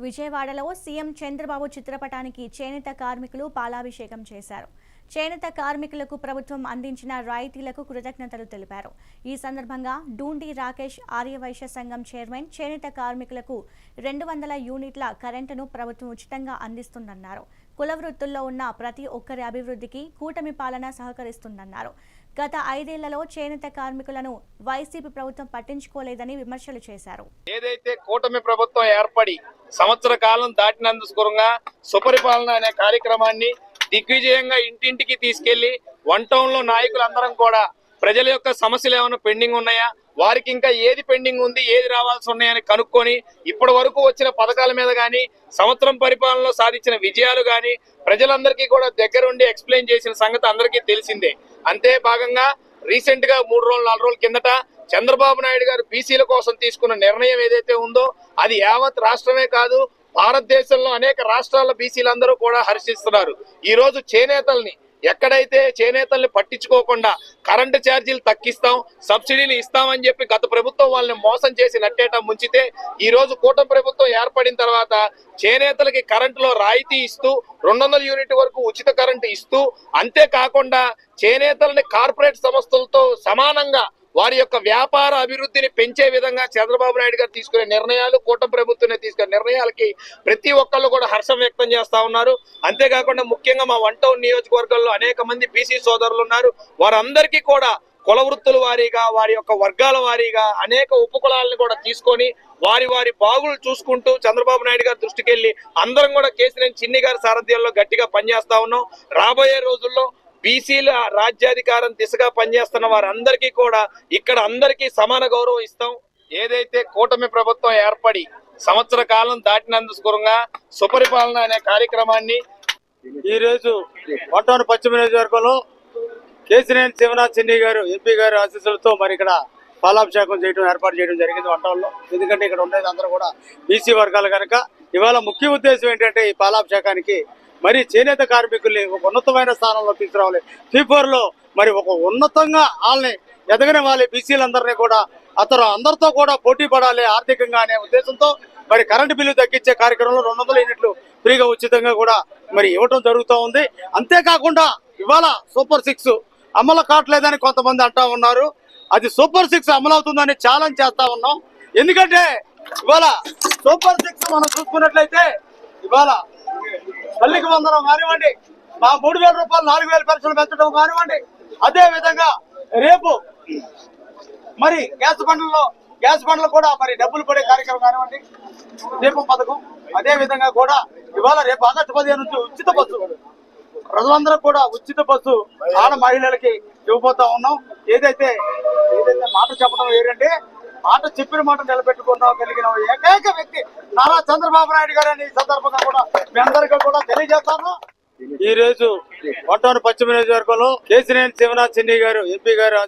విజయవాడలో సీఎం చంద్రబాబు చిత్రపటానికి చేనేత కార్మికులు పాలాభిషేకం చేశారు. చేనేత కార్మికులకు ప్రభుత్వం అందించిన రాయితీలకు కృతజ్ఞతలు తెలిపారు. ఈ సందర్భంగా డూండి రాకేష్ ఆర్యవైశ్య సంఘం చైర్మన్ చేనేత కార్మికులకు 200 యూనిట్ల కరెంటును ప్రభుత్వం ఉచితంగా అందిస్తుందన్నారు. కుల వృత్తుల్లో ఉన్న ప్రతి ఒక్కరి అభివృద్ధికి కూటమి పాలన సహకరిస్తుందన్నారు. గత 5 ఏళ్లలో చేనేత కార్మికులను వైసీపీ ప్రభుత్వం పట్టించుకోలేదని విమర్శలు చేశారు. ఏదైతే కూటమి ప్రభుత్వం ఏర్పడి సంవత్సర కాలం దాటినందుకుగా సుపరిపాలన అనే కార్యక్రమాన్ని దిగ్విజయంగా ఇంటింటికి తీసుకెళ్లి వన్ టౌన్ లో నాయకులందరం కూడా ప్రజల యొక్క సమస్యలు ఏమైనా పెండింగ్ ఉన్నాయా, వారికి ఇంకా ఏది పెండింగ్ ఉంది, ఏది రావాల్సి ఉన్నాయని కనుక్కొని ఇప్పటి వరకు వచ్చిన పథకాల మీద గానీ సంవత్సరం పరిపాలనలో సాధించిన విజయాలు గానీ ప్రజలందరికీ కూడా దగ్గరుండి ఎక్స్ప్లెయిన్ చేసిన సంగతి అందరికీ తెలిసిందే. అంతే భాగంగా రీసెంట్ గా 3 రోజులు 4 రోజుల కిందట చంద్రబాబు నాయుడు గారు బీసీల కోసం తీసుకున్న నిర్ణయం ఏదైతే ఉందో అది యావత్ రాష్ట్రమే కాదు, భారతదేశంలో అనేక రాష్ట్రాల బీసీలందరూ కూడా హర్షిస్తున్నారు. ఈ రోజు చేనేతల్ని ఎక్కడైతే చేనేతల్ని పట్టించుకోకుండా కరెంటు ఛార్జీలు తగ్గిస్తాం, సబ్సిడీలు ఇస్తామని చెప్పి గత ప్రభుత్వం వాళ్ళని మోసం చేసి నట్టేట ముంచితే ఈ రోజు కూటమి ప్రభుత్వం ఏర్పడిన తర్వాత చేనేతలకి కరెంటులో రాయితీ ఇస్తూ 200 యూనిట్ వరకు ఉచిత కరెంటు ఇస్తూ, అంతేకాకుండా చేనేతలని కార్పొరేట్ సంస్థలతో సమానంగా వారి యొక్క వ్యాపార అభివృద్ధిని పెంచే విధంగా చంద్రబాబు నాయుడు గారు తీసుకునే నిర్ణయాలు, కూటమి ప్రభుత్వం తీసుకునే నిర్ణయాలకి ప్రతి ఒక్కళ్ళు కూడా హర్షం వ్యక్తం చేస్తా ఉన్నారు. అంతేకాకుండా ముఖ్యంగా మా వన్ టౌన్ నియోజకవర్గంలో అనేక మంది బీసీ సోదరులు ఉన్నారు. వారందరికీ కూడా కుల వృత్తుల వారీగా, వారి యొక్క వర్గాల వారీగా అనేక ఉపకులాలను కూడా తీసుకొని వారి వారి బాగులు చూసుకుంటూ చంద్రబాబు నాయుడు గారి దృష్టికి వెళ్ళి అందరం కూడా కేసీఆర్ చిన్ని గారి సారథ్యంలో గట్టిగా పనిచేస్తా ఉన్నాం. రాబోయే రోజుల్లో బీసీల రాజ్యాధికారం దిశగా పనిచేస్తున్న వారందరికీ కూడా ఇక్కడ అందరికీ సమాన గౌరవం ఇస్తాం. ఏదైతే కూటమి ప్రభుత్వం ఏర్పడి సంవత్సర కాలం దాటినందుకుగా సుపరిపాలన అనే కార్యక్రమాన్ని ఈ రోజు వన్ టౌన్ పశ్చిమ నియోజకవర్గంలో కేసీఆర్ శివనాథ్ చిన్ని గారు ఎంపీ గారి ఆశీస్సులతో మరి ఇక్కడ పాలాభిషేకం ఏర్పాటు చేయడం జరిగింది వన్ టౌన్ లో. ఎందుకంటే ఇక్కడ ఉండేది అందరూ కూడా బీసీ వర్గాలు కనుక ఇవాళ ముఖ్య ఉద్దేశం ఏంటంటే ఈ పాలాభిషేకానికి మరి చేనేత కార్మికుల్ని ఒక ఉన్నతమైన స్థానంలో తీసుకురావాలి. P4 లో మరి ఒక ఉన్నతంగా వాళ్ళని ఎదగని వాళ్ళ బీసీలందరినీ కూడా అందరితో కూడా పోటీ పడాలి ఆర్థికంగా అనే ఉద్దేశంతో మరి కరెంటు బిల్లు తగ్గించే కార్యక్రమంలో 200 యూనిట్లు ఫ్రీగా ఉచితంగా కూడా మరి ఇవ్వటం జరుగుతూ ఉంది. అంతేకాకుండా ఇవాళ సూపర్ 6 అమలు కావట్లేదని కొంతమంది అంటా ఉన్నారు. అది సూపర్ 6 అమలు అవుతుందని ఛాలెంజ్ చేస్తా ఉన్నాం. ఎందుకంటే ఇవాళ సూపర్ 6 మనం చూసుకున్నట్లయితే ఇవాళ తల్లికి వందనం కానివ్వండి, మా 3000 రూపాయలు 4000 పెన్షన్లు పెంచడం కానివ్వండి, అదే విధంగా రేపు మరి గ్యాస్ బండ్లు కూడా మరి డబ్బులు పడే కార్యక్రమం కానివ్వండి, దీపం పథకం, అదే విధంగా కూడా ఇవాళ రేపు ఆగస్టు 15 నుంచి ఉచిత బస్సు ప్రజలందరూ కూడా ఉచిత బస్సు ఆడ మహిళలకి ఇవ్వబోతా ఉన్నాం. ఏదైతే మాట చెప్పడం ఏంటంటే మాట చెప్పిన మాట నిలబెట్టుకున్న ఏకైక వ్యక్తి నారా చంద్రబాబు నాయుడు గారు అని ఈ సందర్భంగా కూడా మీ అందరికీ కూడా తెలియజేస్తాను. ఈ రోజు వన్ టౌన్ పశ్చిమ నియోజకవర్గంలో కేసీఆర్ శివనాథ్ చిన్ని గారు ఎంపీ గారు